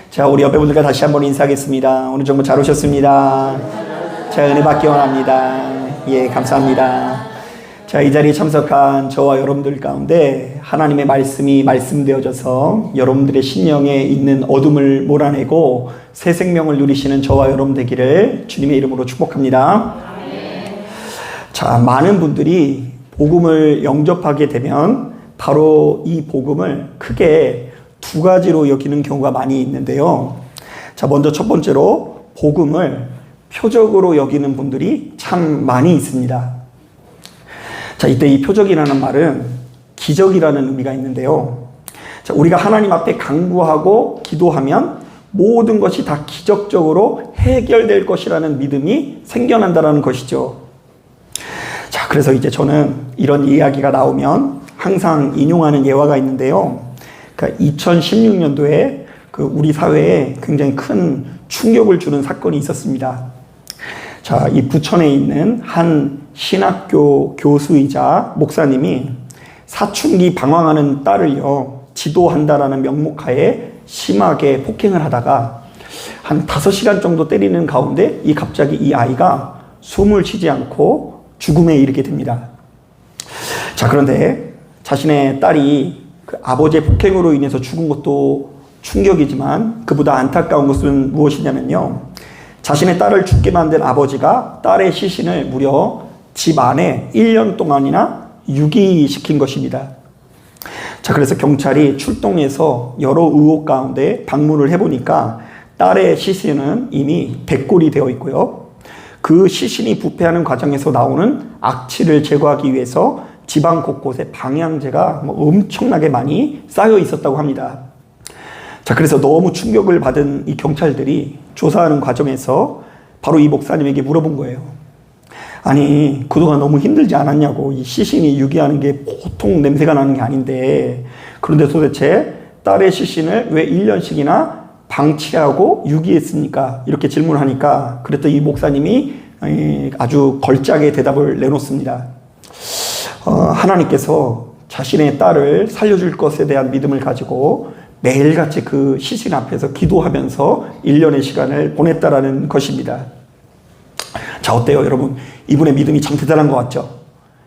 자, 우리 옆에 분들과 다시 한번 인사하겠습니다. 오늘 정말 잘 오셨습니다. 자, 은혜 받기 원합니다. 예, 감사합니다. 자, 이 자리에 참석한 저와 여러분들 가운데 하나님의 말씀이 말씀되어져서 여러분들의 심령에 있는 어둠을 몰아내고 새 생명을 누리시는 저와 여러분 되기를 주님의 이름으로 축복합니다. 자, 많은 분들이 복음을 영접하게 되면 바로 이 복음을 크게 두 가지로 여기는 경우가 많이 있는데요. 자, 먼저 첫 번째로 복음을 표적으로 여기는 분들이 참 많이 있습니다. 자, 이때 이 표적이라는 말은 기적이라는 의미가 있는데요. 자, 우리가 하나님 앞에 간구하고 기도하면 모든 것이 다 기적적으로 해결될 것이라는 믿음이 생겨난다는 것이죠. 자, 그래서 이제 저는 이런 이야기가 나오면 항상 인용하는 예화가 있는데요. 그러니까 2016년도에 우리 사회에 굉장히 큰 충격을 주는 사건이 있었습니다. 자, 이 부천에 있는 한 신학교 교수이자 목사님이 사춘기 방황하는 딸을요, 지도한다라는 명목하에 심하게 폭행을 하다가 한 5시간 정도 때리는 가운데 갑자기 이 아이가 숨을 쉬지 않고 죽음에 이르게 됩니다. 자, 그런데 자신의 딸이 아버지의 폭행으로 인해서 죽은 것도 충격이지만 그보다 안타까운 것은 무엇이냐면요, 자신의 딸을 죽게 만든 아버지가 딸의 시신을 무려 집 안에 1년 동안이나 유기시킨 것입니다. 자, 그래서 경찰이 출동해서 여러 의혹 가운데 방문을 해보니까 딸의 시신은 이미 백골이 되어 있고요, 그 시신이 부패하는 과정에서 나오는 악취를 제거하기 위해서 집안 곳곳에 방향제가 엄청나게 많이 쌓여 있었다고 합니다. 자, 그래서 너무 충격을 받은 이 경찰들이 조사하는 과정에서 바로 이 목사님에게 물어본 거예요. 아니, 그동안 너무 힘들지 않았냐고. 이 시신이 유기하는 게 보통 냄새가 나는 게 아닌데, 그런데 도대체 딸의 시신을 왜 1년씩이나 방치하고 유기했습니까? 이렇게 질문을 하니까 그랬더니 이 목사님이 아주 걸작의 대답을 내놓습니다. 하나님께서 자신의 딸을 살려줄 것에 대한 믿음을 가지고 매일같이 그 시신 앞에서 기도하면서 1년의 시간을 보냈다라는 것입니다. 자, 어때요, 여러분? 이분의 믿음이 참 대단한 것 같죠?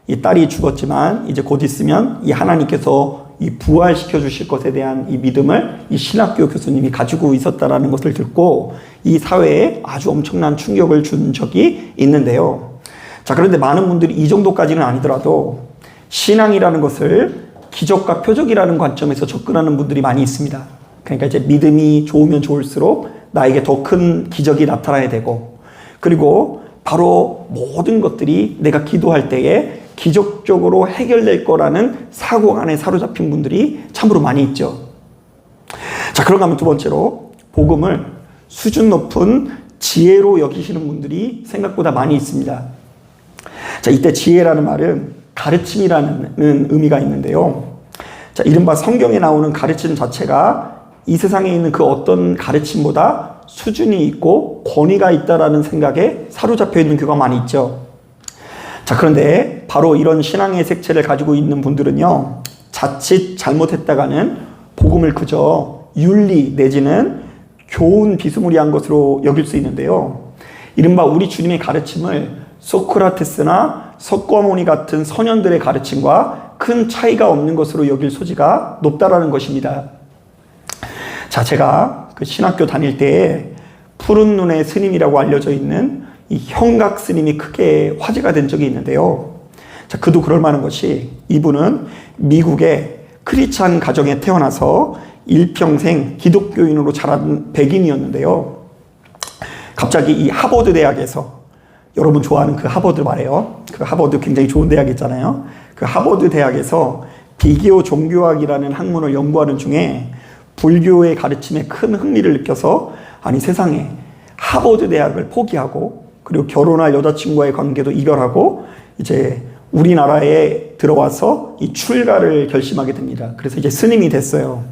이 딸이 죽었지만 이제 곧 있으면 이 하나님께서 이 부활시켜 주실 것에 대한 이 믿음을 이 신학교 교수님이 가지고 있었다라는 것을 듣고 이 사회에 아주 엄청난 충격을 준 적이 있는데요. 자, 그런데 많은 분들이 이 정도까지는 아니더라도 신앙이라는 것을 기적과 표적이라는 관점에서 접근하는 분들이 많이 있습니다. 그러니까 이제 믿음이 좋으면 좋을수록 나에게 더 큰 기적이 나타나야 되고, 그리고 바로 모든 것들이 내가 기도할 때에 기적적으로 해결될 거라는 사고 안에 사로잡힌 분들이 참으로 많이 있죠. 자, 그런가 하면 두 번째로 복음을 수준 높은 지혜로 여기시는 분들이 생각보다 많이 있습니다. 자, 이때 지혜라는 말은 가르침이라는 의미가 있는데요. 자, 이른바 성경에 나오는 가르침 자체가 이 세상에 있는 그 어떤 가르침보다 수준이 있고 권위가 있다라는 생각에 사로잡혀 있는 경우가 많이 있죠. 자, 그런데 바로 이런 신앙의 색채를 가지고 있는 분들은요, 자칫 잘못했다가는 복음을 그저 윤리 내지는 교훈 비스무리한 것으로 여길 수 있는데요. 이른바 우리 주님의 가르침을 소크라테스나 석가모니 같은 선현들의 가르침과 큰 차이가 없는 것으로 여길 소지가 높다라는 것입니다. 자, 제가 그 신학교 다닐 때에 푸른 눈의 스님이라고 알려져 있는 이 형각 스님이 크게 화제가 된 적이 있는데요. 자, 그도 그럴 만한 것이 이분은 미국의 크리스찬 가정에 태어나서 일평생 기독교인으로 자란 백인이었는데요. 갑자기 이 하버드 대학에서, 여러분 좋아하는 그 하버드 말이에요. 그 하버드 굉장히 좋은 대학 있잖아요. 그 하버드 대학에서 비교 종교학이라는 학문을 연구하는 중에 불교의 가르침에 큰 흥미를 느껴서, 아니 세상에 하버드 대학을 포기하고 그리고 결혼할 여자친구와의 관계도 이별하고 이제 우리나라에 들어와서 이 출가를 결심하게 됩니다. 그래서 이제 스님이 됐어요.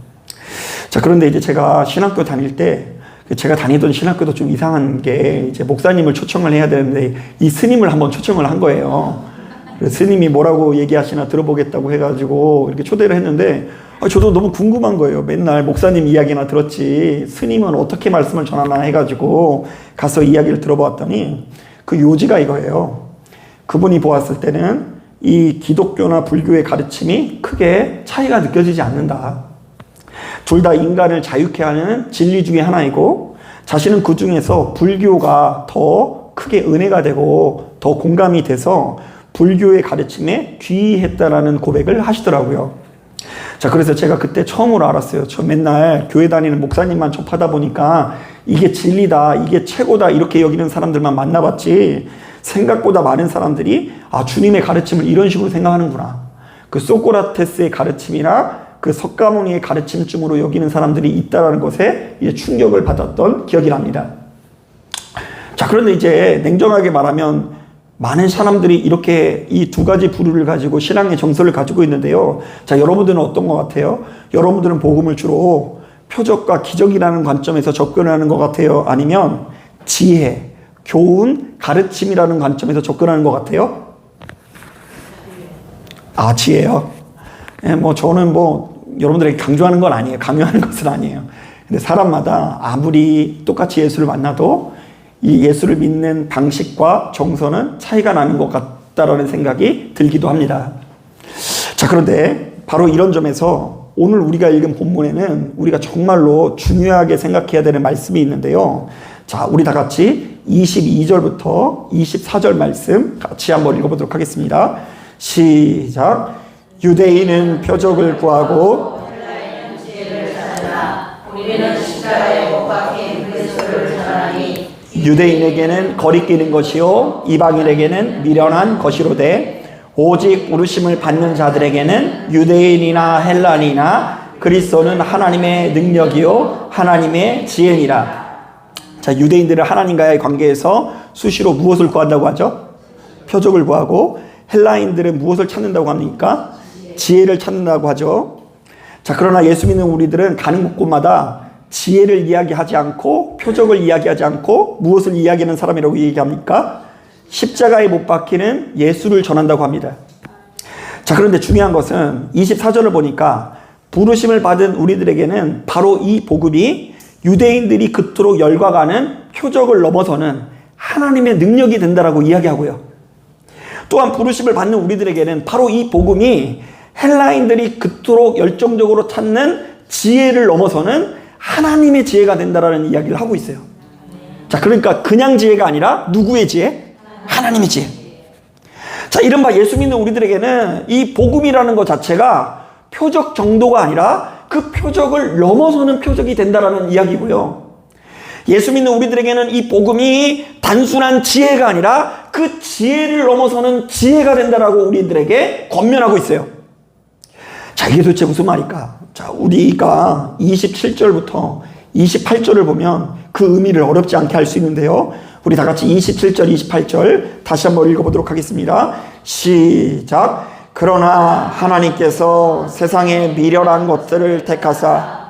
자, 그런데 이제 제가 신학교 다닐 때 제가 다니던 신학교도 좀 이상한 게 이제 목사님을 초청을 해야 되는데 이 스님을 한번 초청을 한 거예요. 그래서 스님이 뭐라고 얘기하시나 들어보겠다고 해가지고 이렇게 초대를 했는데 저도 너무 궁금한 거예요. 맨날 목사님 이야기나 들었지 스님은 어떻게 말씀을 전하나 해가지고 가서 이야기를 들어보았더니 그 요지가 이거예요. 그분이 보았을 때는 이 기독교나 불교의 가르침이 크게 차이가 느껴지지 않는다. 둘 다 인간을 자유케 하는 진리 중에 하나이고 자신은 그 중에서 불교가 더 크게 은혜가 되고 더 공감이 돼서 불교의 가르침에 귀의했다라는 고백을 하시더라고요. 자, 그래서 제가 그때 처음으로 알았어요. 저 맨날 교회 다니는 목사님만 접하다 보니까 이게 진리다, 이게 최고다 이렇게 여기는 사람들만 만나봤지 생각보다 많은 사람들이 주님의 가르침을 이런 식으로 생각하는구나. 그 소크라테스의 가르침이나 그 석가모니의 가르침쯤으로 여기는 사람들이 있다는 것에 이제 충격을 받았던 기억이 납니다. 자, 그런데 이제 냉정하게 말하면 많은 사람들이 이렇게 이 두 가지 부류를 가지고 신앙의 정서를 가지고 있는데요. 자, 여러분들은 어떤 것 같아요? 여러분들은 복음을 주로 표적과 기적이라는 관점에서 접근하는 것 같아요? 아니면 지혜, 교훈, 가르침이라는 관점에서 접근하는 것 같아요? 지혜요? 저는 여러분들에게 강조하는 건 아니에요. 강요하는 것은 아니에요. 근데 사람마다 아무리 똑같이 예수를 만나도 이 예수를 믿는 방식과 정서는 차이가 나는 것 같다라는 생각이 들기도 합니다. 자, 그런데 바로 이런 점에서 오늘 우리가 읽은 본문에는 우리가 정말로 중요하게 생각해야 되는 말씀이 있는데요. 자, 우리 다 같이 22절부터 24절 말씀 같이 한번 읽어보도록 하겠습니다. 시작. 유대인은 표적을 구하고 우리는 십자가에 못 박힌 그리스도를 전하니 유대인에게는 거리끼는 것이요 이방인에게는 미련한 것이로되 오직 부르심을 받는 자들에게는 유대인이나 헬라니나 그리스도는 하나님의 능력이요 하나님의 지혜니라. 자, 유대인들은 하나님과의 관계에서 수시로 무엇을 구한다고 하죠? 표적을 구하고, 헬라인들은 무엇을 찾는다고 합니까? 지혜를 찾는다고 하죠. 자, 그러나 예수 믿는 우리들은 가는 곳마다 지혜를 이야기하지 않고 표적을 이야기하지 않고 무엇을 이야기하는 사람이라고 얘기합니까? 십자가에 못 박히는 예수를 전한다고 합니다. 자, 그런데 중요한 것은 24절을 보니까 부르심을 받은 우리들에게는 바로 이 복음이 유대인들이 그토록 열광하는 표적을 넘어서는 하나님의 능력이 된다라고 이야기하고요. 또한 부르심을 받는 우리들에게는 바로 이 복음이 헬라인들이 그토록 열정적으로 찾는 지혜를 넘어서는 하나님의 지혜가 된다라는 이야기를 하고 있어요. 자, 그러니까 그냥 지혜가 아니라 누구의 지혜? 하나님의 지혜. 자, 이른바 예수 믿는 우리들에게는 이 복음이라는 것 자체가 표적 정도가 아니라 그 표적을 넘어서는 표적이 된다라는 이야기고요. 예수 믿는 우리들에게는 이 복음이 단순한 지혜가 아니라 그 지혜를 넘어서는 지혜가 된다라고 우리들에게 권면하고 있어요. 자, 이게 도대체 무슨 말일까? 자, 우리가 27절부터 28절을 보면 그 의미를 어렵지 않게 할 수 있는데요. 우리 다 같이 27절, 28절 다시 한번 읽어보도록 하겠습니다. 시작. 그러나 하나님께서 세상에 미련한 것들을 택하사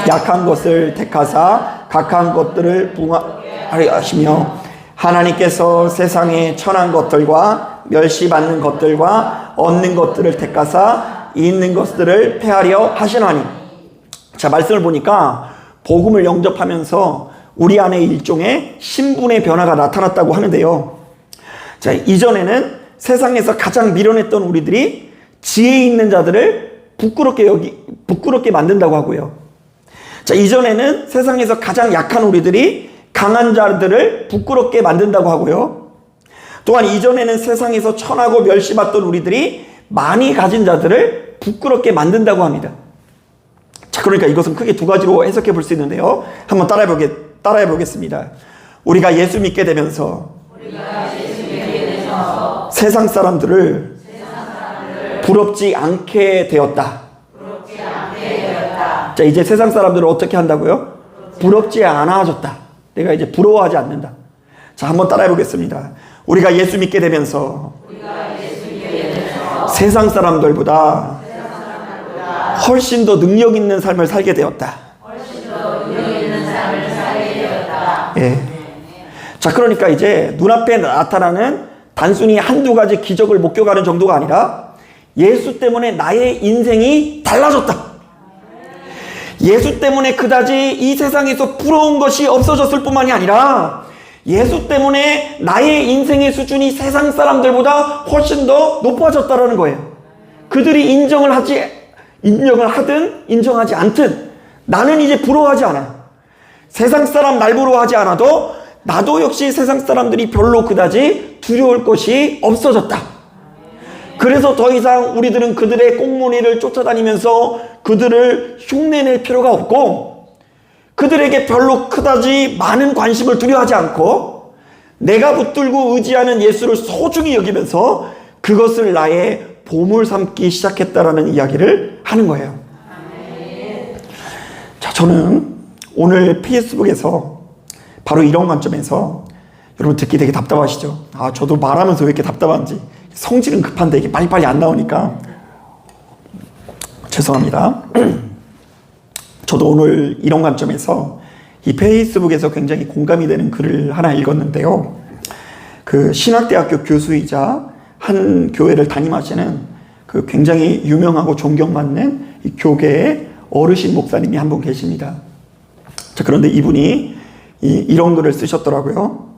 약한 것을 택하사 각한 것들을 붕하려 하시며 하나님께서 세상에 천한 것들과 멸시받는 것들과 얻는 것들을 택하사 있는 것들을 폐하려 하시나니. 자, 말씀을 보니까 복음을 영접하면서 우리 안에 일종의 신분의 변화가 나타났다고 하는데요. 자, 이전에는 세상에서 가장 미련했던 우리들이 지혜 있는 자들을 부끄럽게 만든다고 하고요. 자, 이전에는 세상에서 가장 약한 우리들이 강한 자들을 부끄럽게 만든다고 하고요. 또한 이전에는 세상에서 천하고 멸시받던 우리들이 많이 가진 자들을 부끄럽게 만든다고 합니다. 자, 그러니까 이것은 크게 두 가지로 해석해 볼 수 있는데요. 한번 따라해 보겠습니다. 우리가 예수 믿게 되면서 세상 사람들을 부럽지 않게 되었다. 자, 이제 세상 사람들을 어떻게 한다고요? 부럽지 않아졌다. 내가 이제 부러워하지 않는다. 자, 한번 따라해 보겠습니다. 우리가 예수 믿게 되면서 세상 사람들보다 훨씬 더 능력 있는 삶을 살게 되었다. 예. 자, 그러니까 이제 눈앞에 나타나는 단순히 한두 가지 기적을 목격하는 정도가 아니라 예수 때문에 나의 인생이 달라졌다. 예수 때문에 그다지 이 세상에서 부러운 것이 없어졌을 뿐만이 아니라 예수 때문에 나의 인생의 수준이 세상 사람들보다 훨씬 더 높아졌다는 거예요. 그들이 인정을 하든 인정하지 않든 나는 이제 부러워하지 않아. 세상 사람 날 부러워하지 않아도 나도 역시 세상 사람들이 별로 그다지 두려울 것이 없어졌다. 그래서 더 이상 우리들은 그들의 꽁무니를 쫓아다니면서 그들을 흉내낼 필요가 없고 그들에게 별로 그다지 많은 관심을 두려워하지 않고 내가 붙들고 의지하는 예수를 소중히 여기면서 그것을 나의 보물 삼기 시작했다라는 이야기를 하는 거예요. 자, 저는 오늘 페이스북에서 바로 이런 관점에서 여러분 듣기 되게 답답하시죠? 저도 말하면서 왜 이렇게 답답한지. 성질은 급한데 이게 빨리빨리 안 나오니까 죄송합니다. 저도 오늘 이런 관점에서 이 페이스북에서 굉장히 공감이 되는 글을 하나 읽었는데요. 그 신학대학교 교수이자 한 교회를 담임하시는 그 굉장히 유명하고 존경받는 이 교계의 어르신 목사님이 한 분 계십니다. 자, 그런데 이분이 이런 글을 쓰셨더라고요.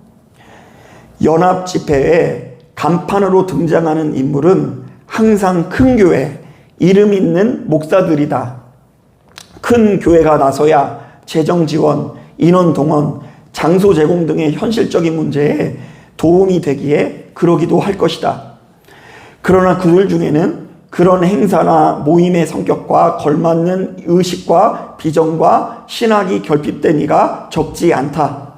연합 집회에 간판으로 등장하는 인물은 항상 큰 교회, 이름 있는 목사들이다. 큰 교회가 나서야 재정 지원, 인원 동원, 장소 제공 등의 현실적인 문제에 도움이 되기에 그러기도 할 것이다. 그러나 그들 중에는 그런 행사나 모임의 성격과 걸맞는 의식과 비전과 신학이 결핍된 이가 적지 않다.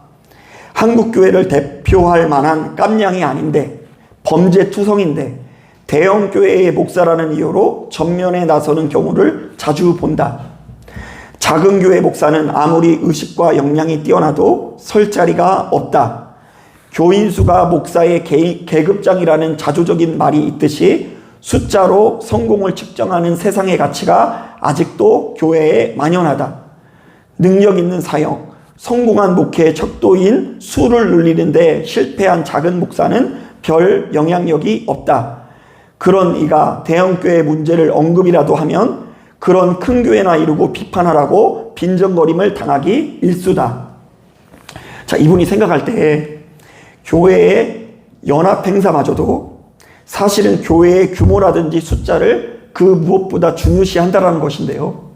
한국교회를 대표할 만한 깜냥이 아닌데 범죄투성인데 대형 교회의 목사라는 이유로 전면에 나서는 경우를 자주 본다. 작은 교회 목사는 아무리 의식과 역량이 뛰어나도 설 자리가 없다. 교인 수가 목사의 계급장이라는 자조적인 말이 있듯이 숫자로 성공을 측정하는 세상의 가치가 아직도 교회에 만연하다. 능력 있는 사역, 성공한 목회의 척도인 수를 늘리는데 실패한 작은 목사는 별 영향력이 없다. 그런 이가 대형교회 문제를 언급이라도 하면 그런 큰 교회나 이루고 비판하라고 빈정거림을 당하기 일쑤다. 자, 이분이 생각할 때 교회의 연합 행사마저도 사실은 교회의 규모라든지 숫자를 그 무엇보다 중요시한다는 것인데요.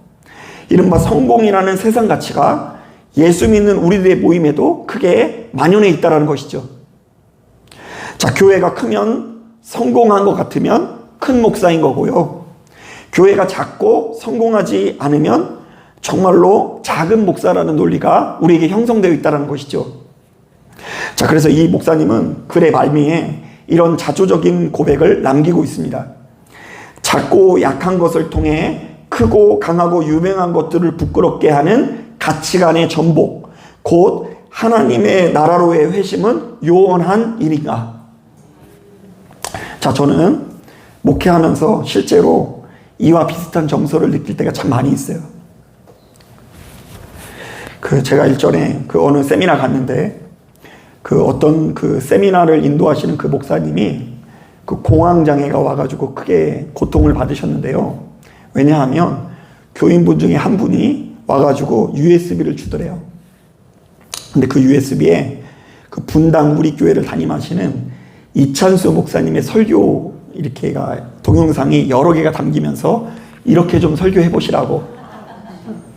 이른바 성공이라는 세상 가치가 예수 믿는 우리들의 모임에도 크게 만연해 있다는 것이죠. 자, 교회가 크면 성공한 것 같으면 큰 목사인 거고요. 교회가 작고 성공하지 않으면 정말로 작은 목사라는 논리가 우리에게 형성되어 있다는 것이죠. 자, 그래서 이 목사님은 글의 말미에 이런 자조적인 고백을 남기고 있습니다. 작고 약한 것을 통해 크고 강하고 유명한 것들을 부끄럽게 하는 가치관의 전복, 곧 하나님의 나라로의 회심은 요원한 일인가? 자, 저는 목회하면서 실제로 이와 비슷한 정서를 느낄 때가 참 많이 있어요. 제가 일전에 어느 세미나 갔는데 어떤 세미나를 인도하시는 그 목사님이 공황장애가 와가지고 크게 고통을 받으셨는데요. 왜냐하면 교인분 중에 한 분이 와가지고 USB를 주더래요. 근데 그 USB에 분당 우리 교회를 담임하시는 이찬수 목사님의 설교 이렇게가 동영상이 여러 개가 담기면서 이렇게 좀 설교해 보시라고,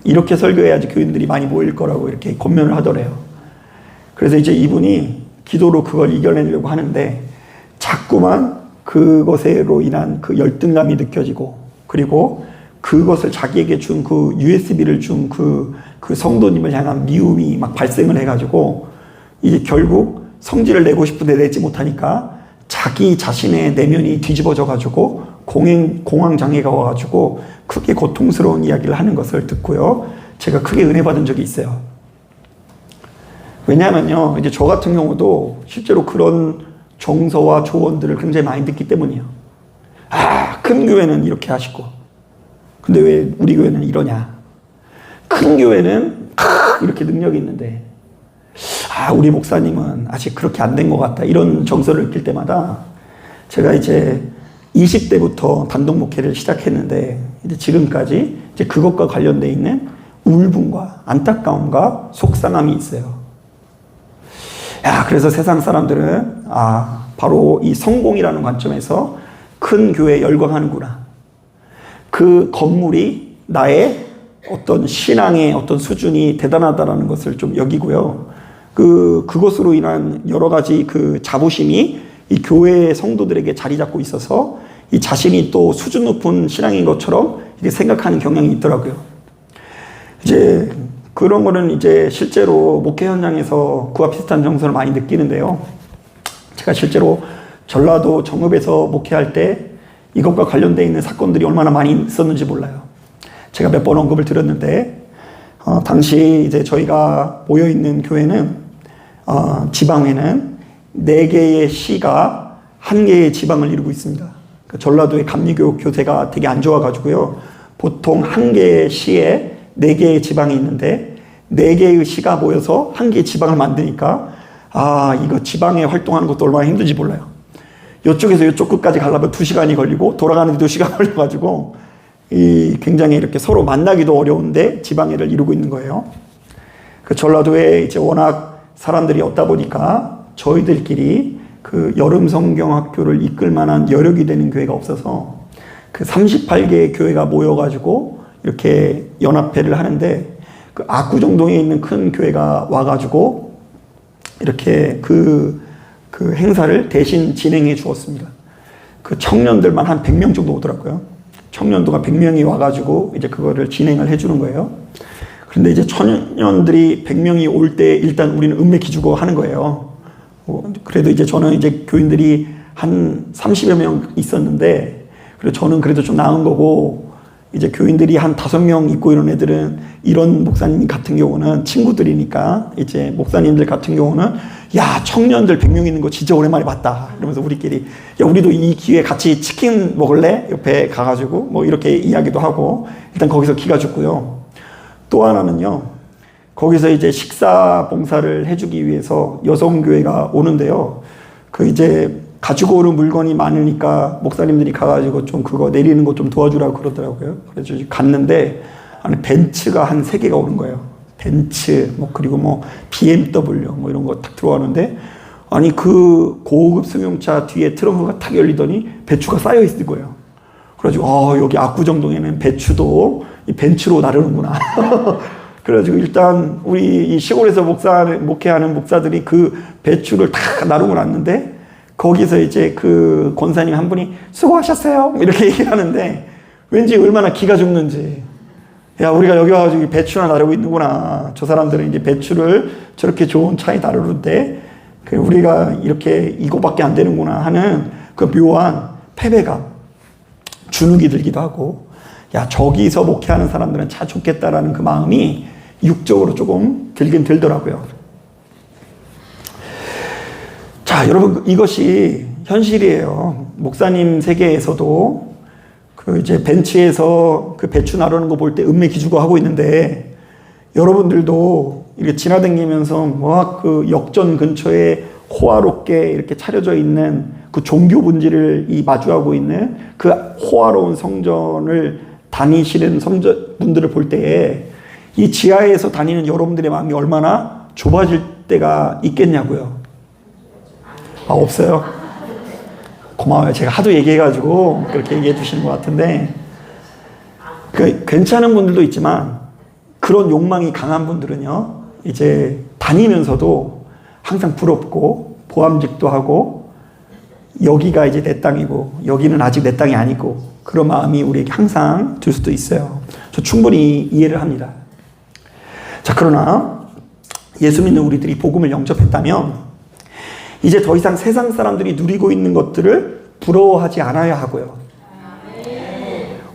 이렇게 설교해야지 교인들이 많이 모일 거라고 이렇게 권면을 하더래요. 그래서 이제 이분이 기도로 그걸 이겨내려고 하는데 자꾸만 그것으로 인한 열등감이 느껴지고, 그리고 그것을 자기에게 준 USB를 준 그 성도님을 향한 미움이 막 발생을 해가지고 이제 결국 성질을 내고 싶은데 내지 못하니까 자기 자신의 내면이 뒤집어져가지고 공황장애가 와가지고 크게 고통스러운 이야기를 하는 것을 듣고요. 제가 크게 은혜 받은 적이 있어요. 왜냐하면요, 이제 저 같은 경우도 실제로 그런 정서와 조언들을 굉장히 많이 듣기 때문이에요. 큰 교회는 이렇게 하시고, 근데 왜 우리 교회는 이러냐? 큰 교회는 이렇게 능력이 있는데, 우리 목사님은 아직 그렇게 안 된 것 같다. 이런 정서를 느낄 때마다 제가 이제 20대부터 단독 목회를 시작했는데 이제 지금까지 이제 그것과 관련돼 있는 울분과 안타까움과 속상함이 있어요. 그래서 세상 사람들은 바로 이 성공이라는 관점에서 큰 교회에 열광하는구나. 그 건물이 나의 어떤 신앙의 어떤 수준이 대단하다라는 것을 좀 여기고요. 그것으로 인한 여러 가지 그 자부심이 이 교회 성도들에게 자리 잡고 있어서 이 자신이 또 수준 높은 신앙인 것처럼 이렇게 생각하는 경향이 있더라고요. 이제 그런 거는 이제 실제로 목회 현장에서 그와 비슷한 정서를 많이 느끼는데요. 제가 실제로 전라도 정읍에서 목회할 때 이것과 관련되어 있는 사건들이 얼마나 많이 있었는지 몰라요. 제가 몇 번 언급을 드렸는데, 당시 이제 저희가 모여있는 교회는, 지방에는 4개의 시가 1개의 지방을 이루고 있습니다. 전라도의 감리교육 교세가 되게 안 좋아가지고요. 보통 1개의 시에 4개의 지방이 있는데, 4개의 시가 모여서 1개의 지방을 만드니까, 이거 지방에 활동하는 것도 얼마나 힘든지 몰라요. 이쪽에서 이쪽 끝까지 가려면 2시간이 걸리고, 돌아가는 데 2시간 걸려가지고, 굉장히 이렇게 서로 만나기도 어려운데 지방회를 이루고 있는 거예요. 전라도에 이제 워낙 사람들이 없다 보니까 저희들끼리 그 여름 성경학교를 이끌 만한 여력이 되는 교회가 없어서 그 38개의 교회가 모여가지고 이렇게 연합회를 하는데, 그 압구정동에 있는 큰 교회가 와가지고 이렇게 그 행사를 대신 진행해 주었습니다. 그 청년들만 한 100명 정도 오더라고요. 청년도가 100명이 와가지고 이제 그거를 진행을 해주는 거예요. 그런데 이제 청년들이 100명이 올 때 일단 우리는 음메 기주고 하는 거예요. 그래도 이제 저는 이제 교인들이 한 30여 명 있었는데, 그래도 저는 그래도 좀 나은 거고, 이제 교인들이 한 5명 있고 이런 애들은, 이런 목사님 같은 경우는 친구들이니까, 이제 목사님들 같은 경우는, 청년들 100명 있는 거 진짜 오랜만에 봤다. 이러면서 우리끼리, 우리도 이 기회에 같이 치킨 먹을래? 옆에 가가지고, 뭐 이렇게 이야기도 하고, 일단 거기서 기가 죽고요. 또 하나는요, 거기서 이제 식사 봉사를 해주기 위해서 여성교회가 오는데요. 이제 가지고 오는 물건이 많으니까 목사님들이 가가지고 좀 그거 내리는 거 좀 도와주라고 그러더라고요. 그래서 갔는데, 안에 벤츠가 한 3개가 오는 거예요. 벤츠, 그리고 BMW, 이런 거 딱 들어가는데, 아니, 그 고급 승용차 뒤에 트렁크가 탁 열리더니 배추가 쌓여 있는 거예요. 그래가지고, 여기 압구정동에는 배추도 이 벤츠로 나르는구나. 그래가지고 일단 우리 이 시골에서 목회하는 목사들이 그 배추를 다 나르고 났는데, 거기서 이제 그 권사님 한 분이 수고하셨어요 이렇게 얘기하는데, 왠지 얼마나 기가 죽는지, 우리가 여기 와가지고 배추나 나르고 있는구나. 저 사람들은 이제 배추를 저렇게 좋은 차에 나르는데 우리가 이렇게 이거밖에 안 되는구나 하는 그 묘한 패배감, 주눅이 들기도 하고, 저기서 목회하는 사람들은 참 좋겠다라는 그 마음이 육적으로 조금 들긴 들더라고요. 자, 여러분, 이것이 현실이에요. 목사님 세계에서도 이제 벤치에서 그 배추 나르는 거 볼 때 음메 기주고 하고 있는데, 여러분들도 이렇게 지나다니면서 그 역전 근처에 호화롭게 이렇게 차려져 있는 그 종교 분지를 마주하고 있는 그 호화로운 성전을 다니시는 성전분들을 볼 때에 이 지하에서 다니는 여러분들의 마음이 얼마나 좁아질 때가 있겠냐고요. 없어요? 고마워요. 제가 하도 얘기해가지고 그렇게 얘기해 주시는 것 같은데, 괜찮은 분들도 있지만 그런 욕망이 강한 분들은요, 이제 다니면서도 항상 부럽고 보암직도 하고, 여기가 이제 내 땅이고 여기는 아직 내 땅이 아니고, 그런 마음이 우리에게 항상 들 수도 있어요. 저 충분히 이해를 합니다. 자, 그러나 예수 믿는 우리들이 복음을 영접했다면 이제 더 이상 세상 사람들이 누리고 있는 것들을 부러워하지 않아야 하고요.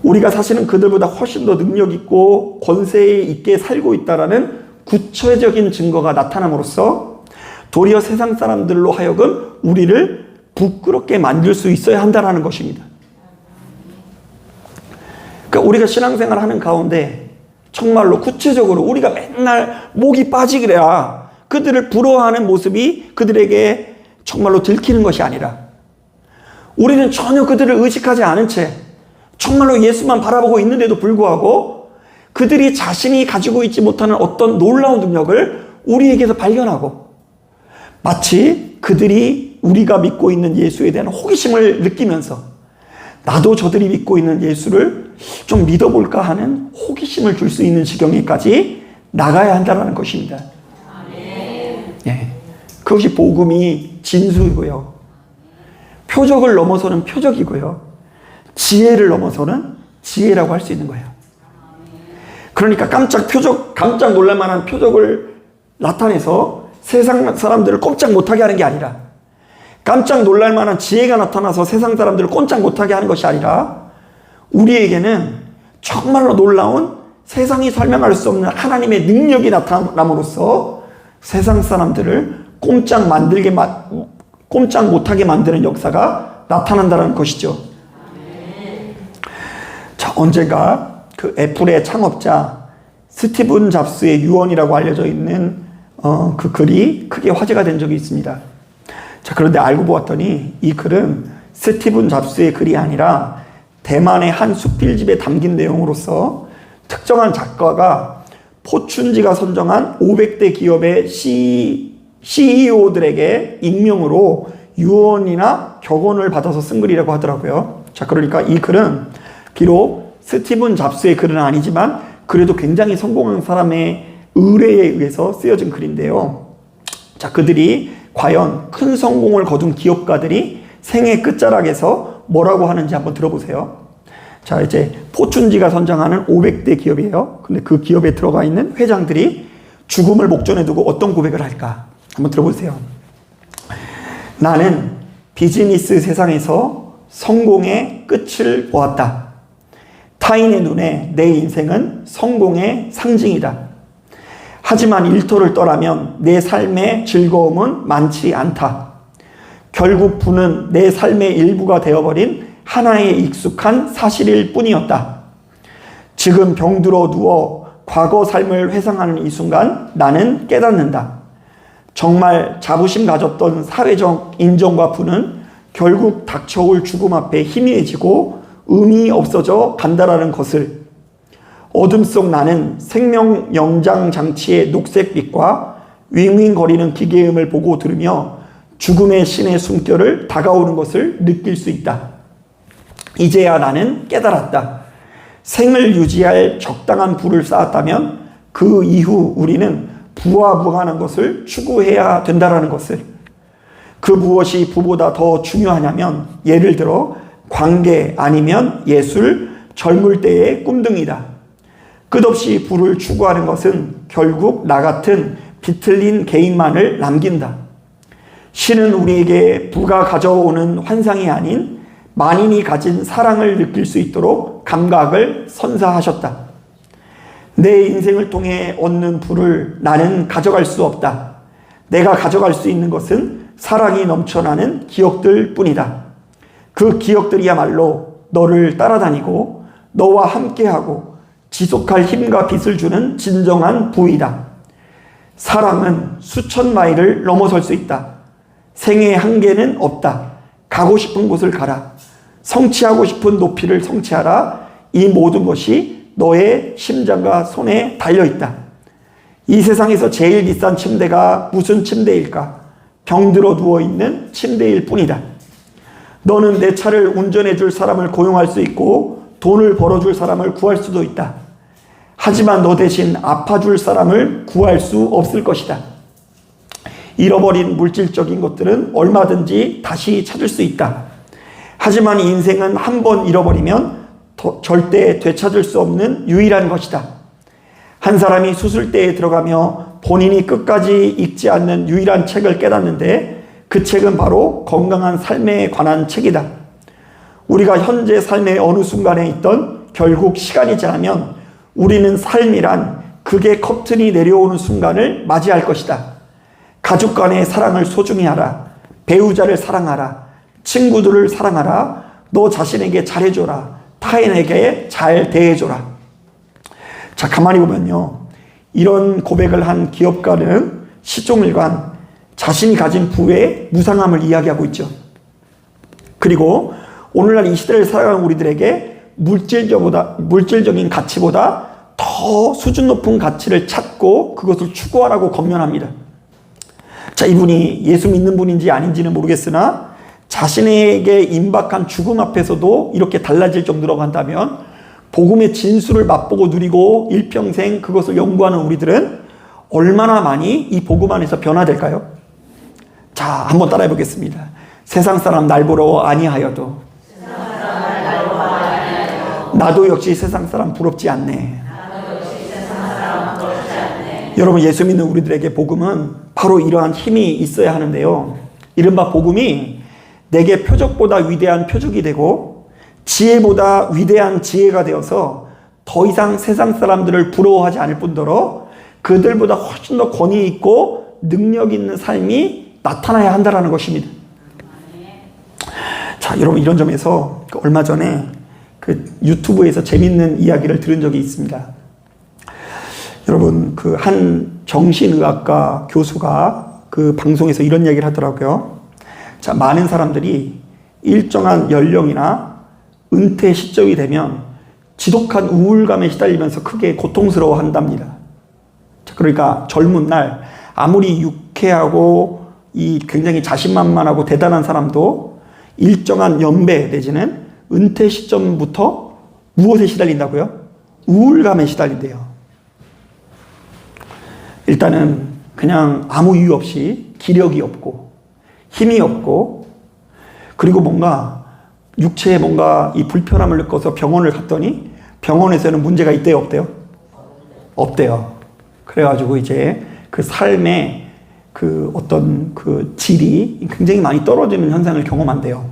우리가 사실은 그들보다 훨씬 더 능력 있고 권세 있게 살고 있다라는 구체적인 증거가 나타남으로써 도리어 세상 사람들로 하여금 우리를 부끄럽게 만들 수 있어야 한다는 것입니다. 그러니까 우리가 신앙생활을 하는 가운데 정말로 구체적으로 우리가 맨날 목이 빠지기래야 그들을 부러워하는 모습이 그들에게 정말로 들키는 것이 아니라, 우리는 전혀 그들을 의식하지 않은 채 정말로 예수만 바라보고 있는데도 불구하고 그들이 자신이 가지고 있지 못하는 어떤 놀라운 능력을 우리에게서 발견하고 마치 그들이 우리가 믿고 있는 예수에 대한 호기심을 느끼면서 나도 저들이 믿고 있는 예수를 좀 믿어볼까 하는 호기심을 줄 수 있는 지경에까지 나가야 한다는 것입니다. 예, 그것이 복음이 진수이고요. 표적을 넘어서는 표적이고요. 지혜를 넘어서는 지혜라고 할 수 있는 거예요. 그러니까 깜짝 놀랄 만한 표적을 나타내서 세상 사람들을 꼼짝 못하게 하는 게 아니라 깜짝 놀랄 만한 지혜가 나타나서 세상 사람들을 꼼짝 못하게 하는 것이 아니라 우리에게는 정말로 놀라운 세상이 설명할 수 없는 하나님의 능력이 나타남으로써 세상 사람들을 꼼짝 못하게 만드는 역사가 나타난다는 것이죠. 자, 언젠가 그 애플의 창업자 스티븐 잡스의 유언이라고 알려져 있는 그 글이 크게 화제가 된 적이 있습니다. 자, 그런데 알고 보았더니 이 글은 스티븐 잡스의 글이 아니라 대만의 한 수필집에 담긴 내용으로서 특정한 작가가 포춘지가 선정한 500대 기업의 CEO들에게 익명으로 유언이나 격언을 받아서 쓴 글이라고 하더라고요. 자, 그러니까 이 글은 비록 스티븐 잡스의 글은 아니지만 그래도 굉장히 성공한 사람의 의뢰에 의해서 쓰여진 글인데요. 자, 그들이 과연 큰 성공을 거둔 기업가들이 생애 끝자락에서 뭐라고 하는지 한번 들어보세요. 자, 이제 포춘지가 선정하는 500대 기업이에요. 근데 그 기업에 들어가 있는 회장들이 죽음을 목전에 두고 어떤 고백을 할까? 한번 들어보세요. 나는 비즈니스 세상에서 성공의 끝을 보았다. 타인의 눈에 내 인생은 성공의 상징이다. 하지만 일터를 떠나면 내 삶의 즐거움은 많지 않다. 결국 부는 내 삶의 일부가 되어버린 하나의 익숙한 사실일 뿐이었다. 지금 병들어 누워 과거 삶을 회상하는 이 순간 나는 깨닫는다. 정말 자부심 가졌던 사회적 인정과 부는 결국 닥쳐올 죽음 앞에 희미해지고 의미 없어져 간다라는 것을. 어둠 속 나는 생명 영장 장치의 녹색빛과 윙윙거리는 기계음을 보고 들으며 죽음의 신의 숨결을 다가오는 것을 느낄 수 있다. 이제야 나는 깨달았다. 생을 유지할 적당한 부를 쌓았다면 그 이후 우리는 부와 무한한 것을 추구해야 된다는 것을. 그 무엇이 부보다 더 중요하냐면 예를 들어 관계 아니면 예술, 젊을 때의 꿈등이다. 끝없이 부를 추구하는 것은 결국 나 같은 비틀린 개인만을 남긴다. 신은 우리에게 부가 가져오는 환상이 아닌 만인이 가진 사랑을 느낄 수 있도록 감각을 선사하셨다. 내 인생을 통해 얻는 부를 나는 가져갈 수 없다. 내가 가져갈 수 있는 것은 사랑이 넘쳐나는 기억들 뿐이다. 그 기억들이야말로 너를 따라다니고 너와 함께하고 지속할 힘과 빛을 주는 진정한 부이다. 사랑은 수천 마일을 넘어설 수 있다. 생애의 한계는 없다. 가고 싶은 곳을 가라. 성취하고 싶은 높이를 성취하라. 이 모든 것이 너의 심장과 손에 달려있다. 이 세상에서 제일 비싼 침대가 무슨 침대일까? 병들어 누워있는 침대일 뿐이다. 너는 내 차를 운전해 줄 사람을 고용할 수 있고 돈을 벌어줄 사람을 구할 수도 있다. 하지만 너 대신 아파줄 사람을 구할 수 없을 것이다. 잃어버린 물질적인 것들은 얼마든지 다시 찾을 수 있다. 하지만 인생은 한 번 잃어버리면 절대 되찾을 수 없는 유일한 것이다. 한 사람이 수술대에 들어가며 본인이 끝까지 읽지 않는 유일한 책을 깨닫는데 그 책은 바로 건강한 삶에 관한 책이다. 우리가 현재 삶의 어느 순간에 있던 결국 시간이 지나면 우리는 삶이란 극의 커튼이 내려오는 순간을 맞이할 것이다. 가족 간의 사랑을 소중히 하라. 배우자를 사랑하라. 친구들을 사랑하라. 너 자신에게 잘해줘라. 타인에게 잘 대해줘라. 자, 가만히 보면요. 이런 고백을 한 기업가는 시종일관 자신이 가진 부의 무상함을 이야기하고 있죠. 그리고 오늘날 이 시대를 살아가는 우리들에게 물질적인 가치보다 더 수준 높은 가치를 찾고 그것을 추구하라고 권면합니다. 자, 이분이 예수 믿는 분인지 아닌지는 모르겠으나 자신에게 임박한 죽음 앞에서도 이렇게 달라질 정도라고 한다면 복음의 진수를 맛보고 누리고 일평생 그것을 연구하는 우리들은 얼마나 많이 이 복음 안에서 변화될까요? 자, 한번 따라해 보겠습니다. 세상 사람 날 보러 아니하여도 나도 역시 세상 사람 부럽지 않네. 여러분, 예수 믿는 우리들에게 복음은 바로 이러한 힘이 있어야 하는데요. 이른바 복음이 내게 표적보다 위대한 표적이 되고 지혜보다 위대한 지혜가 되어서 더 이상 세상 사람들을 부러워하지 않을 뿐더러 그들보다 훨씬 더 권위 있고 능력 있는 삶이 나타나야 한다는 것입니다. 자, 여러분, 이런 점에서 얼마 전에 유튜브에서 재밌는 이야기를 들은 적이 있습니다. 여러분, 한 정신의학과 교수가 그 방송에서 이런 이야기를 하더라고요. 자, 많은 사람들이 일정한 연령이나 은퇴 시점이 되면 지독한 우울감에 시달리면서 크게 고통스러워 한답니다. 자, 그러니까 젊은 날 아무리 유쾌하고 굉장히 자신만만하고 대단한 사람도 일정한 연배 내지는 은퇴 시점부터 무엇에 시달린다고요? 우울감에 시달린대요. 일단은 그냥 아무 이유 없이 기력이 없고 힘이 없고, 그리고 뭔가 육체에 뭔가 이 불편함을 느껴서 병원을 갔더니 병원에서는 문제가 있대요, 없대요? 없대요. 그래가지고 이제 그 삶의 어떤 질이 굉장히 많이 떨어지는 현상을 경험한대요.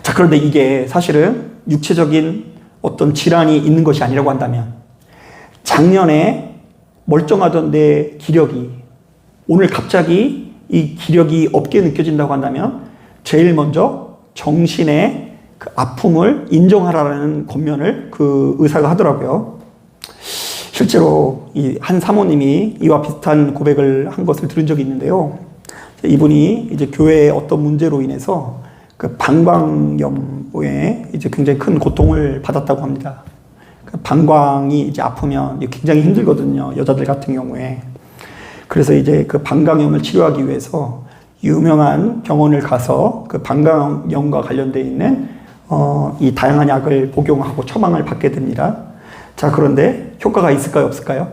자, 그런데 이게 사실은 육체적인 어떤 질환이 있는 것이 아니라고 한다면, 작년에 멀쩡하던 내 기력이 오늘 갑자기 이 기력이 없게 느껴진다고 한다면 제일 먼저 정신의 아픔을 인정하라는 권면을 그 의사가 하더라고요. 실제로 이 한 사모님이 이와 비슷한 고백을 한 것을 들은 적이 있는데요. 이분이 이제 교회의 어떤 문제로 인해서 방광염에 이제 굉장히 큰 고통을 받았다고 합니다. 방광이 이제 아프면 굉장히 힘들거든요, 여자들 같은 경우에. 그래서 이제 그 방광염을 치료하기 위해서 유명한 병원을 가서 그 방광염과 관련되어 있는 이 다양한 약을 복용하고 처방을 받게 됩니다. 자, 그런데 효과가 있을까요, 없을까요?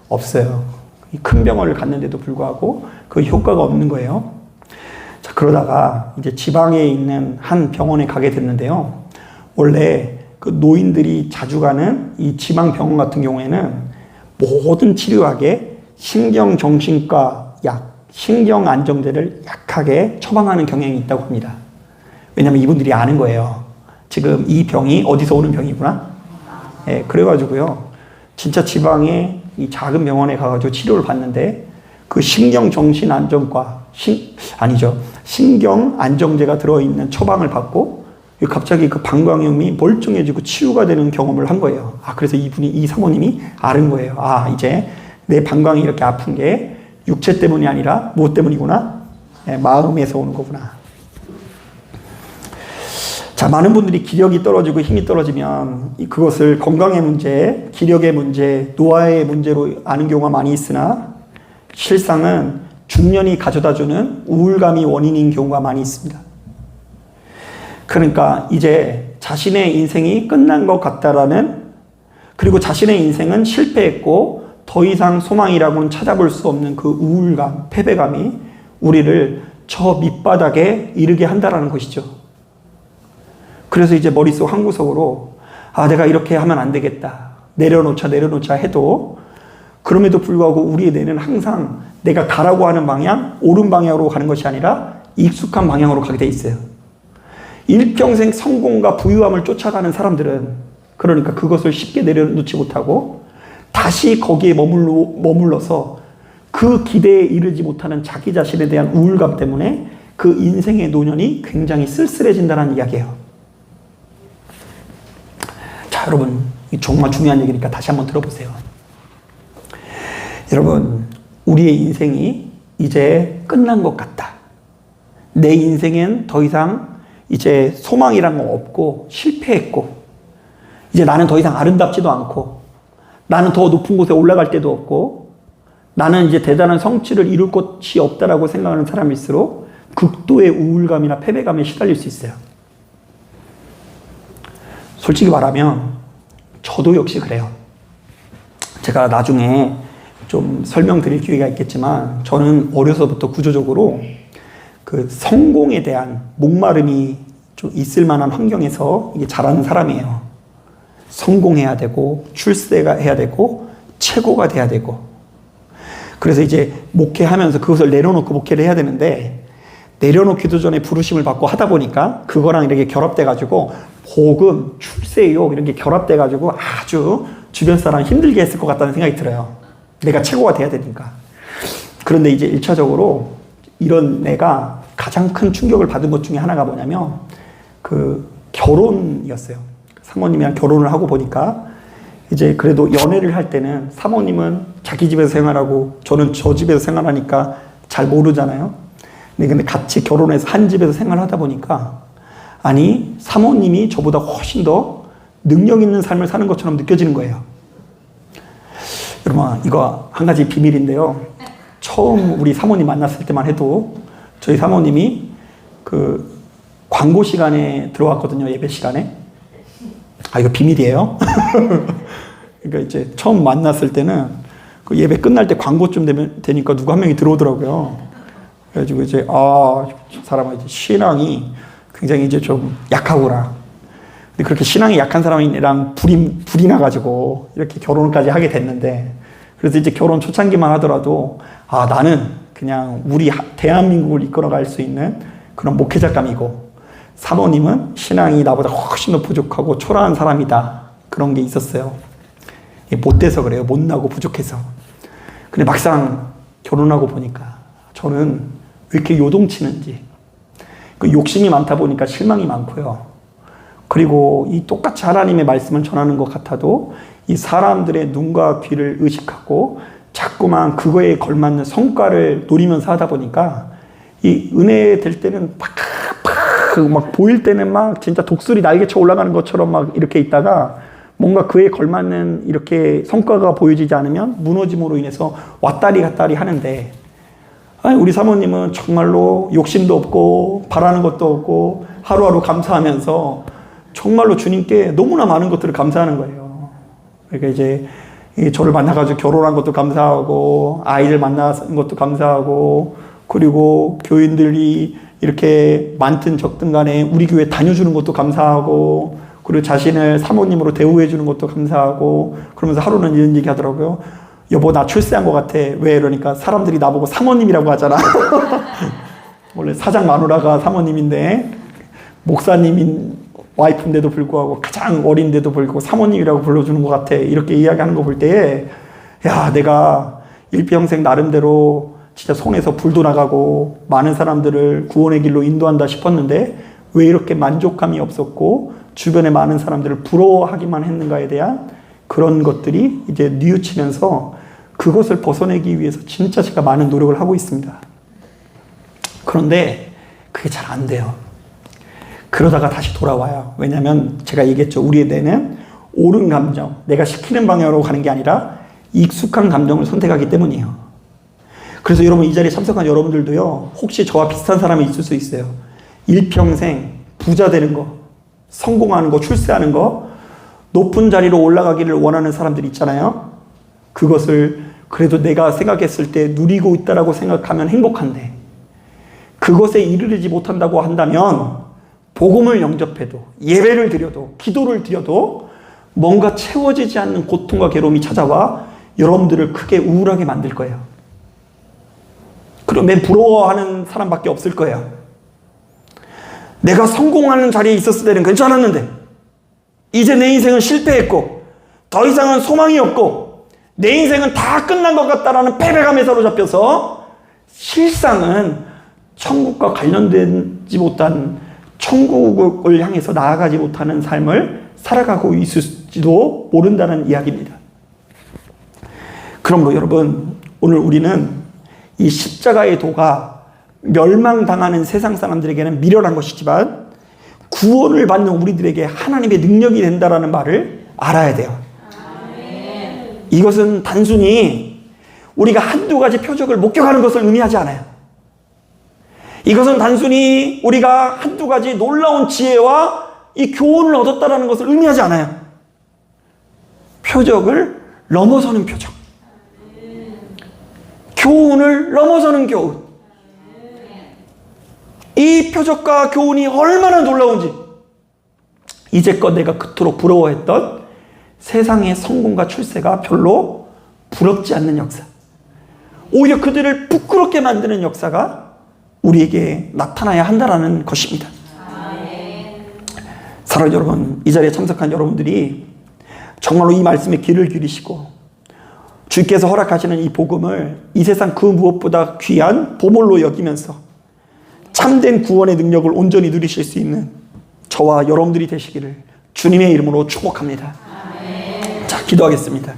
없어요. 이 큰 병원을 갔는데도 불구하고 그 효과가 없는 거예요. 자, 그러다가 이제 지방에 있는 한 병원에 가게 됐는데요. 원래 그 노인들이 자주 가는 이 지방병원 같은 경우에는 모든 치료약에 신경정신과 약, 신경안정제를 약하게 처방하는 경향이 있다고 합니다. 왜냐하면 이분들이 아는 거예요. 지금 이 병이 어디서 오는 병이구나. 예, 그래가지고요. 진짜 지방에 이 작은 병원에 가가지고 치료를 받는데 그 신경정신안정과 신경안정제가 들어있는 처방을 받고 갑자기 그 방광염이 멀쩡해지고 치유가 되는 경험을 한 거예요. 아, 그래서 이 사모님이 아는 거예요. 아, 이제 내 방광이 이렇게 아픈 게 육체 때문이 아니라 무엇 때문이구나? 네, 마음에서 오는 거구나. 자, 많은 분들이 기력이 떨어지고 힘이 떨어지면 그것을 건강의 문제, 기력의 문제, 노화의 문제로 아는 경우가 많이 있으나 실상은 중년이 가져다주는 우울감이 원인인 경우가 많이 있습니다. 그러니까 이제 자신의 인생이 끝난 것 같다라는, 그리고 자신의 인생은 실패했고 더 이상 소망이라고는 찾아볼 수 없는 그 우울감, 패배감이 우리를 저 밑바닥에 이르게 한다라는 것이죠. 그래서 이제 머릿속 한구석으로 아, 내가 이렇게 하면 안 되겠다, 내려놓자 해도 그럼에도 불구하고 우리의 뇌는 항상 내가 가라고 하는 방향, 옳은 방향으로 가는 것이 아니라 익숙한 방향으로 가게 돼 있어요. 일평생 성공과 부유함을 쫓아가는 사람들은 그러니까 그것을 쉽게 내려놓지 못하고 다시 거기에 머물러서 그 기대에 이르지 못하는 자기 자신에 대한 우울감 때문에 그 인생의 노년이 굉장히 쓸쓸해진다는 이야기예요. 자, 여러분, 정말 중요한 얘기니까 다시 한번 들어보세요. 여러분, 우리의 인생이 이제 끝난 것 같다. 내 인생엔 더 이상 이제 소망이란 건 없고 실패했고 이제 나는 더 이상 아름답지도 않고 나는 더 높은 곳에 올라갈 데도 없고 나는 이제 대단한 성취를 이룰 것이 없다라고 생각하는 사람일수록 극도의 우울감이나 패배감에 시달릴 수 있어요. 솔직히 말하면 저도 역시 그래요. 제가 나중에 좀 설명드릴 기회가 있겠지만 저는 어려서부터 구조적으로 그 성공에 대한 목마름이 좀 있을 만한 환경에서 이게 자라는 사람이에요. 성공해야 되고 출세가 해야 되고 최고가 돼야 되고 그래서 이제 목회하면서 그것을 내려놓고 목회를 해야 되는데 내려놓기도 전에 부르심을 받고 하다 보니까 그거랑 이렇게 결합돼 가지고 복음, 출세욕 이런 게 결합돼 가지고 아주 주변 사람 힘들게 했을 것 같다는 생각이 들어요. 내가 최고가 돼야 되니까. 그런데 이제 1차적으로 이런 내가 가장 큰 충격을 받은 것 중에 하나가 뭐냐면 그 결혼이었어요. 사모님이랑 결혼을 하고 보니까 이제 그래도 연애를 할 때는 사모님은 자기 집에서 생활하고 저는 저 집에서 생활하니까 잘 모르잖아요. 근데 같이 결혼해서 한 집에서 생활하다 보니까 아니 사모님이 저보다 훨씬 더 능력 있는 삶을 사는 것처럼 느껴지는 거예요. 여러분 이거 한 가지 비밀인데요. 처음 우리 사모님 만났을 때만 해도 저희 사모님이 그 광고 시간에 들어왔거든요. 예배 시간에. 아 이거 비밀이에요. 그러니까 이제 처음 만났을 때는 그 예배 끝날 때 광고쯤 되니까 누구 한 명이 들어오더라고요. 그래가지고 이제 저 사람은 이제 신앙이 굉장히 이제 좀 약하구나. 근데 그렇게 신앙이 약한 사람이랑 불이 나가지고 이렇게 결혼까지 하게 됐는데 그래서 이제 결혼 초창기만 하더라도 나는 그냥 우리 대한민국을 이끌어갈 수 있는 그런 목회자감이고 사모님은 신앙이 나보다 훨씬 더 부족하고 초라한 사람이다. 그런 게 있었어요. 못돼서 그래요. 못나고 부족해서. 근데 막상 결혼하고 보니까 저는 왜 이렇게 요동치는지 그 욕심이 많다 보니까 실망이 많고요. 그리고 이 똑같이 하나님의 말씀을 전하는 것 같아도 이 사람들의 눈과 귀를 의식하고 자꾸만 그거에 걸맞는 성과를 노리면서 하다 보니까 이 은혜 될 때는 막 보일 때는 막 진짜 독수리 날개쳐 올라가는 것처럼 막 이렇게 있다가 뭔가 그에 걸맞는 이렇게 성과가 보여지지 않으면 무너짐으로 인해서 왔다리 갔다리 하는데 우리 사모님은 정말로 욕심도 없고 바라는 것도 없고 하루하루 감사하면서 정말로 주님께 너무나 많은 것들을 감사하는 거예요. 그러니까 이제 저를 만나가지고 결혼한 것도 감사하고 아이를 만난 것도 감사하고 그리고 교인들이 이렇게 많든 적든 간에 우리 교회 다녀주는 것도 감사하고 그리고 자신을 사모님으로 대우해 주는 것도 감사하고 그러면서 하루는 이런 얘기 하더라고요. 여보 나 출세한 것 같아. 왜 이러니까 사람들이 나보고 사모님이라고 하잖아. 원래 사장 마누라가 사모님인데 목사님인 와이프인데도 불구하고 가장 어린데도 불구하고 사모님이라고 불러주는 것 같아. 이렇게 이야기하는 거 볼 때에 야 내가 일평생 나름대로 진짜 손에서 불도 나가고 많은 사람들을 구원의 길로 인도한다 싶었는데 왜 이렇게 만족감이 없었고 주변의 많은 사람들을 부러워하기만 했는가에 대한 그런 것들이 이제 뉘우치면서 그것을 벗어내기 위해서 진짜 제가 많은 노력을 하고 있습니다. 그런데 그게 잘 안 돼요. 그러다가 다시 돌아와요. 왜냐하면 제가 얘기했죠. 우리의 뇌는 옳은 감정, 내가 시키는 방향으로 가는 게 아니라 익숙한 감정을 선택하기 때문이에요. 그래서 여러분 이 자리에 참석한 여러분들도요. 혹시 저와 비슷한 사람이 있을 수 있어요. 일평생 부자 되는 거, 성공하는 거, 출세하는 거, 높은 자리로 올라가기를 원하는 사람들 있잖아요. 그것을 그래도 내가 생각했을 때 누리고 있다라고 생각하면 행복한데 그것에 이르지 못한다고 한다면 복음을 영접해도 예배를 드려도 기도를 드려도 뭔가 채워지지 않는 고통과 괴로움이 찾아와 여러분들을 크게 우울하게 만들 거예요. 그리고 맨 부러워하는 사람밖에 없을 거예요. 내가 성공하는 자리에 있었을 때는 괜찮았는데 이제 내 인생은 실패했고 더 이상은 소망이 없고 내 인생은 다 끝난 것 같다라는 패배감에 사로잡혀서 실상은 천국과 관련되지 못한 천국을 향해서 나아가지 못하는 삶을 살아가고 있을지도 모른다는 이야기입니다. 그러므로 여러분 오늘 우리는 이 십자가의 도가 멸망당하는 세상 사람들에게는 미련한 것이지만 구원을 받는 우리들에게 하나님의 능력이 된다라는 말을 알아야 돼요. 이것은 단순히 우리가 한두 가지 표적을 목격하는 것을 의미하지 않아요. 이것은 단순히 우리가 한두 가지 놀라운 지혜와 이 교훈을 얻었다라는 것을 의미하지 않아요. 표적을 넘어서는 표적. 교훈을 넘어서는 교훈. 이 표적과 교훈이 얼마나 놀라운지, 이제껏 내가 그토록 부러워했던 세상의 성공과 출세가 별로 부럽지 않는 역사, 오히려 그들을 부끄럽게 만드는 역사가 우리에게 나타나야 한다는 것입니다. 사랑하는 여러분, 이 자리에 참석한 여러분들이 정말로 이 말씀에 귀를 기울이시고 주께서 허락하시는 이 복음을 이 세상 그 무엇보다 귀한 보물로 여기면서 참된 구원의 능력을 온전히 누리실 수 있는 저와 여러분들이 되시기를 주님의 이름으로 축복합니다. 자, 기도하겠습니다.